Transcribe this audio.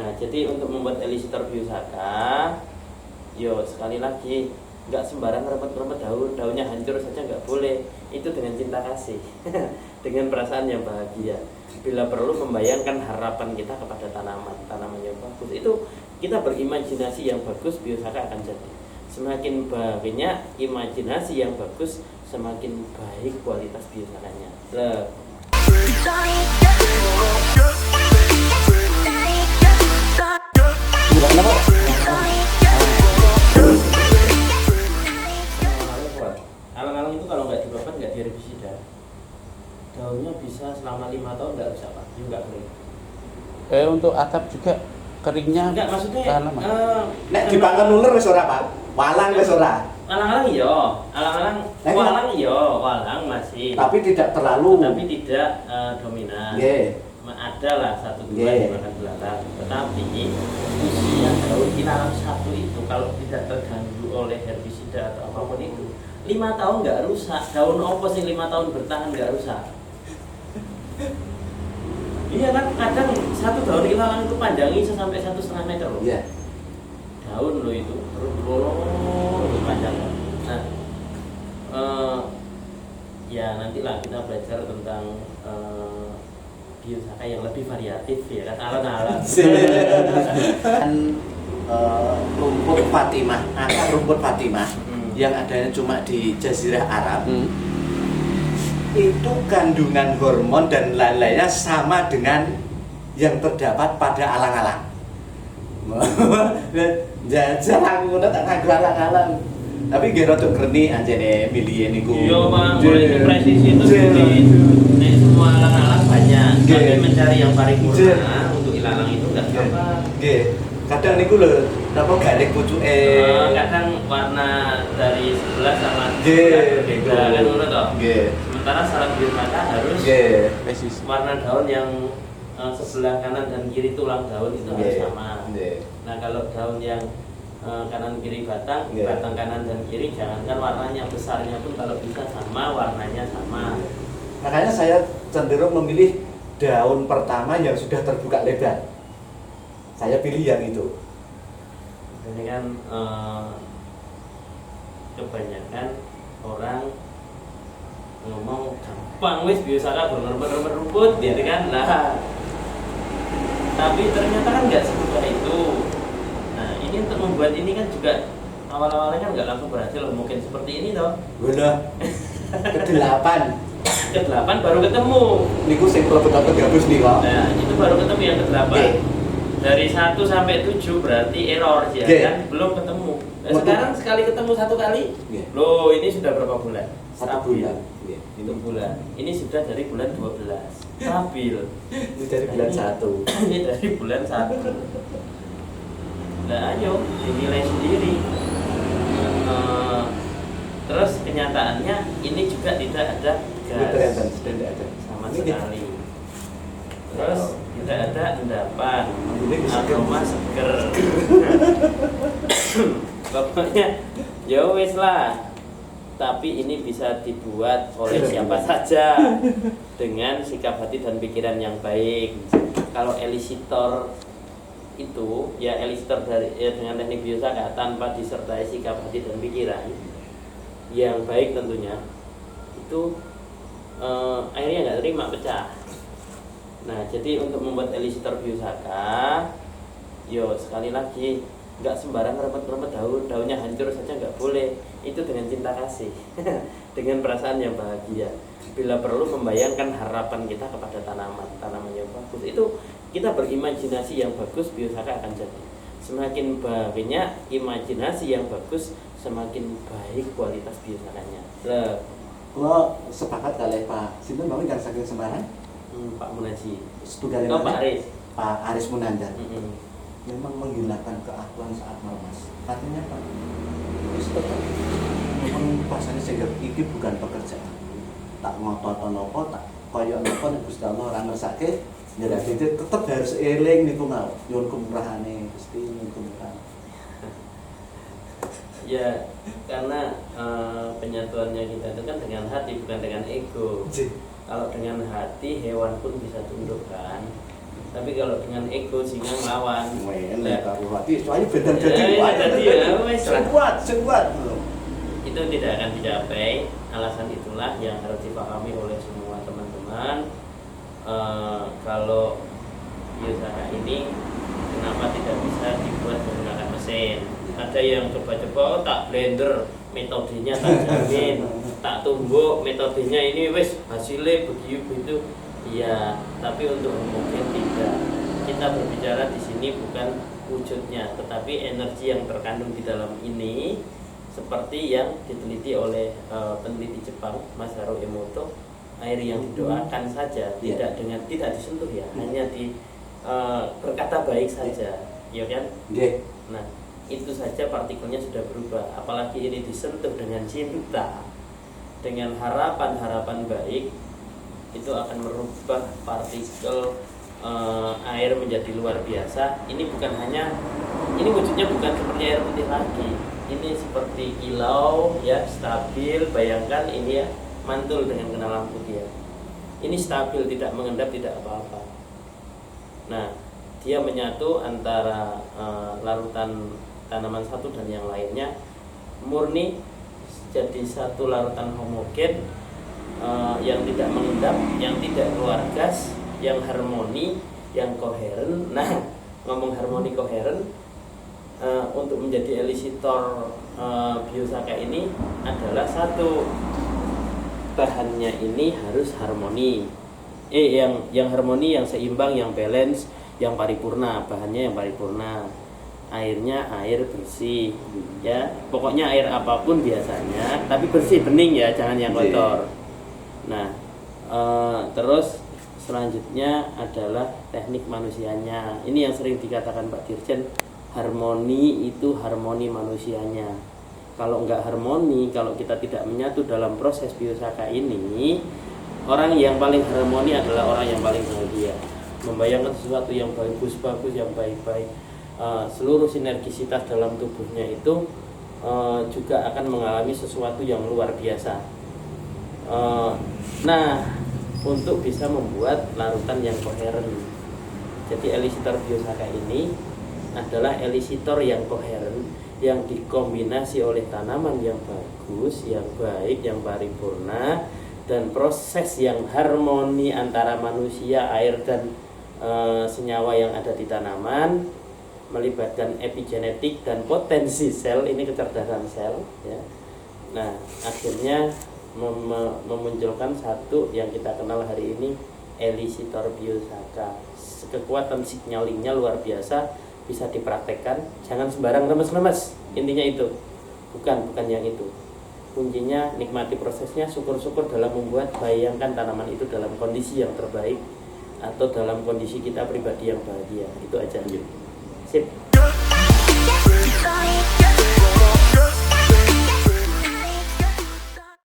Nah, jadi untuk membuat elisitor biosaka, yo sekali lagi nggak sembarang rebet-rebet daunnya hancur saja nggak boleh. Itu dengan cinta kasih, dengan perasaan yang bahagia. Bila perlu membayangkan harapan kita kepada tanaman yang bagus. Itu kita berimajinasi yang bagus, biosaka akan jadi. Semakin banyak imajinasi yang bagus, semakin baik kualitas biosakanya. Alang-alang itu kalau nggak dibabat, nggak diherbisida, daunnya bisa selama 5 tahun nggak rusak Pak, nggak kering. Untuk atap juga keringnya Enggak, maksudnya lama. Nek dipangan ular wis ora, Pak. Walang wis ora. Alang-alang iya, walang iya, walang masih. Tapi tidak terlalu. Tapi tidak dominan. Nggih. Ada lah 1-2 dimakan belalang. Tetapi usia daun ilalang satu itu kalau tidak terganggu oleh herbisida atau apapun itu, 5 tahun nggak rusak. Daun opo sih 5 tahun bertahan nggak rusak? Iya kan, kadang satu daun ilalang itu panjangnya bisa sampai 1,5 meter loh. Iya. Daun loh itu, terus panjangnya. Nah, ya nantilah kita belajar tentang biosaka yang lebih variatif ya kan, alon-alon. Kan rumput Fatimah, akar rumput Fatimah yang adanya cuma di Jazirah Arab. Itu kandungan hormon dan lain-lainnya sama dengan yang terdapat pada alang-alang. Jarang ngono tak nganggo alang-alang. Tapi nggih rada greni anjene milih niku. Iya, Bang, mulai presisi itu di semua alang-alang banyak. Tapi mencari yang paripurna untuk ilalang itu enggak gampang. Nggih. Kadang niku lho, napa galik pucuke. Kadang warna dari sebelah sama beda kan ngono toh. Nggih. Sementara syarat biosaka harus Presis. warna daun yang sebelah kanan dan kiri tulang daun itu harus sama. Nah, kalau daun yang kanan kiri batang, batang kanan dan kiri jangankan warnanya, besarnya pun kalau bisa sama, warnanya sama. Makanya saya cenderung memilih daun pertama yang sudah terbuka lebar. Saya pilih yang itu. Ini kan kebanyakan orang ngomong gampang wis biosaka bener-bener rumput gitu kan. Nah, tapi ternyata kan nggak semudah itu. Nah, ini untuk membuat ini kan juga awal-awalnya kan nggak langsung berhasil, mungkin seperti ini toh. Udah ke-8 baru ketemu. Niku sing klebu-klebu gabus nih kok. Nah, itu baru ketemu yang ke-8. Dari 1 sampai 7 berarti error ya kan, belum ketemu. Nah, sekarang sekali ketemu 1 kali. Loh, ini sudah berapa bulan? 1 bulan. Itu bulan. Ini sudah dari bulan 12. Stabil. Ini dari bulan 1. Ini dari bulan 1. Nah, ayo dinilai sendiri. Terus kenyataannya ini juga tidak ada gas sama sekali. Terus tidak ada endapan, aroma seger. Pokoknya ya wis lah. Tapi ini bisa dibuat oleh siapa saja dengan sikap hati dan pikiran yang baik. Kalau elisitor itu ya elisitor dari dengan teknik biosaka tanpa disertai sikap hati dan pikiran yang baik tentunya itu akhirnya nggak terima, pecah. Nah, jadi untuk membuat elisitor biosaka, yo sekali lagi nggak sembarang rebet-rebet daunnya hancur saja nggak boleh. Itu dengan cinta kasih, dengan perasaan yang bahagia. Bila perlu membayangkan harapan kita kepada tanaman yang bagus. Itu kita berimajinasi yang bagus, biosaka akan jadi. Semakin banyak imajinasi yang bagus, semakin baik kualitas biosakanya. Kalau sepakat kali Pak Sinten bangun yang saking Semarang, Pak Munaji, Pak Aris, Pak Aris Munandar, memang menghilangkan keakuan saat melemas. Artinya Pak, memang pasane sehingga iki bukan pekerjaan. Tak ngotot apa, tak koyo napa nek Gusti Allah ora ngersake, ya dadi tetep harus eling niku mau. Nyuwun kemurahane Gusti, nyuwun kemurahan. Ya, karena penyatuannya kita itu kan dengan hati, bukan dengan ego. Kalau dengan hati, hewan pun bisa tunduk kan. Tapi kalau dengan ego singa ngelawan. Elek karo hati, soalnya bedan jadi Ya, jadi ya, wes lah. sekuat. Itu tidak akan dicapai. Alasan itulah yang harus dipahami oleh semua teman-teman. Kalau biosaka ini kenapa tidak bisa dibuat menggunakan mesin? Ada yang coba-coba, oh, tak blender, metodenya tak jamin, tak tumbuk, metodenya ini wes hasilnya begitu. Iya, tapi untuk mungkin tidak. Kita berbicara di sini bukan wujudnya, tetapi energi yang terkandung di dalam ini, seperti yang diteliti oleh peneliti Jepang, Masaru Emoto, air yang didoakan saja, tidak disentuh ya, hanya berkata baik saja, ya kan? Nah, itu saja partikelnya sudah berubah. Apalagi ini disentuh dengan cinta, dengan harapan baik, itu akan merubah partikel air menjadi luar biasa. Ini wujudnya bukan seperti air putih lagi. Ini seperti kilau ya, stabil. Bayangkan ini ya, mantul dengan kena lampu dia. Ini stabil, tidak mengendap, tidak apa-apa. Nah, dia menyatu antara larutan tanaman satu dan yang lainnya, murni jadi satu larutan homogen yang tidak mengendap, yang tidak keluar gas, yang harmoni, yang koheren. Nah, ngomong harmoni koheren, untuk menjadi elisitor biosaka ini adalah satu, bahannya ini harus harmoni. Yang harmoni, yang seimbang, yang balance, yang paripurna, bahannya yang paripurna. Airnya air bersih, ya. Pokoknya air apapun biasanya, tapi bersih, bening ya, jangan yang kotor. Nah, terus selanjutnya adalah teknik manusianya. Ini yang sering dikatakan Pak Dirjen, harmoni itu harmoni manusianya. Kalau enggak harmoni, kalau kita tidak menyatu dalam proses biosaka ini, orang yang paling harmoni adalah orang yang paling bahagia. Membayangkan sesuatu yang bagus, yang baik-baik, seluruh sinergisitas dalam tubuhnya itu juga akan mengalami sesuatu yang luar biasa. Nah, untuk bisa membuat larutan yang koheren, jadi elisitor biosaka ini adalah elisitor yang koheren, yang dikombinasi oleh tanaman yang bagus, yang baik, yang paripurna, dan proses yang harmoni antara manusia, air, dan senyawa yang ada di tanaman, melibatkan epigenetik dan potensi sel, ini kecerdasan sel ya. Nah, akhirnya memunculkan satu yang kita kenal hari ini, elisitor biosaka. Kekuatan signalingnya luar biasa, bisa dipraktekkan, jangan sembarang remes-remes. Intinya itu, bukan yang itu. Kuncinya nikmati prosesnya, syukur-syukur dalam membuat, bayangkan tanaman itu dalam kondisi yang terbaik atau dalam kondisi kita pribadi yang bahagia. Itu aja. Sip.